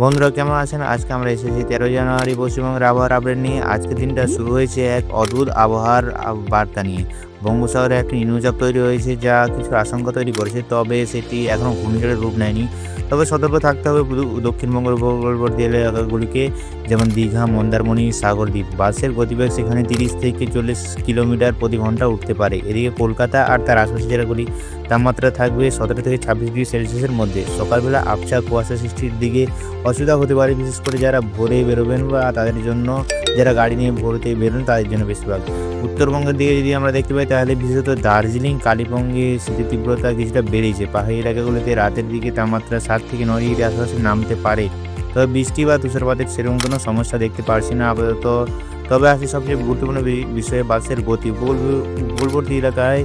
বন্ধুরা কেমন আছেন? আজকে আমরা এসেছি ১৩ জানুয়ারি পশ্চিমবঙ্গের আবহাওয়ার আপডেট নিয়ে। আজকের দিনটা শুরু হয়েছে এক অদ্ভুত আবহাওয়ার বার্তা নিয়ে। বঙ্গোপসাগরে একটা নিম্নচাপ তৈরি হয়েছে যা কিছু আশঙ্কা তৈরি করেছে। তবে সেটি এখনো ঘূর্ণিঝড়ের রূপ নেয়নি। তবে সতর্ক থাকতে হবে দক্ষিণবঙ্গের উপকূলবর্তী এলাকাগুলিকে, যেমন দীঘা, মন্দারমণি, সাগরদ্বীপ। বাসের গতিবেগ সেখানে ৩০ থেকে ৪০ কিলোমিটার প্রতি ঘন্টা উঠতে পারে। এদিকে কলকাতা আর তার আশপাশের জেলাগুলি তাপমাত্রা থাকবে ১৭ থেকে ২৬ ডিগ্রি সেলসিয়াসের মধ্যে। সকালবেলা আবছা কুয়াশা সৃষ্টির দিকে অসুবিধা হতে পারে, বিশেষ করে যারা ভোরে বেরোবেন বা তাদের জন্য, যারা গাড়ি নিয়ে ভোরতে বেরোন তাদের জন্য বেশিরভাগ। উত্তরবঙ্গের দিকে যদি আমরা দেখতে পাই তাহলে বিশেষত দার্জিলিং, কালিম্পংয়ে শীতের তীব্রতা কিছুটা বেড়েছে। পাহাড়ি এলাকাগুলোতে রাতের দিকে তাপমাত্রা ৭ থেকে ৯ ডিগ্রি আশেপাশে নামতে পারে। তবে বৃষ্টি বা তুষারপাতের সেরকম কোনো সমস্যা দেখতে পারছি না আপাতত। তবে আসে সবচেয়ে গুরুত্বপূর্ণ বিষয় বাসের গতি। উপকূলবর্তী এলাকায়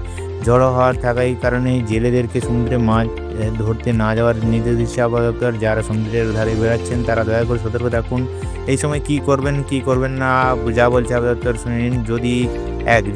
ঝড়ো হাওয়া থাকার কারণে জেলেদেরকে সমুদ্রে মাছ ধরতে না যাওয়ার নির্দেশ দিচ্ছে আবহাওয়া দপ্তর। যারা সমুদ্রের ধারে বেড়াচ্ছেন তারা দয়া করে সতর্ক থাকুন। এই সময় কী করবেন, কী করবেন না, যা বলছে আবহাওয়া দপ্তর শুনে নিন।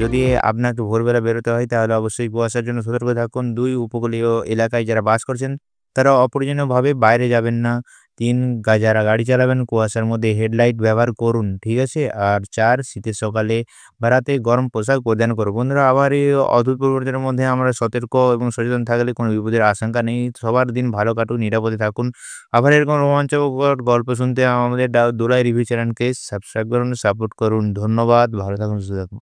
যদি আপনাকে ভোরবেলা বেরোতে হয় তাহলে অবশ্যই কুয়াশার জন্য সতর্ক থাকুন। ২, উপকূলীয় এলাকায় যারা বাস করছেন তারা অপ্রয়োজনীয়ভাবে বাইরে যাবেন না। ৩, যারা গাড়ি চালাবেন কুয়াশার মধ্যে হেডলাইট ব্যবহার করুন, ঠিক আছে? আর ৪, শীতের সকালে বা রাতে গরম পোশাক পরিধান করুন। বন্ধুরা, আবার এই অদ্ভুত পরিবর্তনের মধ্যে আমরা সতর্ক এবং সচেতন থাকলে কোনো বিপদের আশঙ্কা নেই। সবার দিন ভালো কাটুক, নিরাপদে থাকুন। আবার এরকম রোমাঞ্চকর গল্প শুনতে আমাদের দোলাই রিভিউ চ্যানেলকে সাবস্ক্রাইব করুন, সাপোর্ট করুন। ধন্যবাদ। ভালো থাকুন, সুস্থ থাকুন।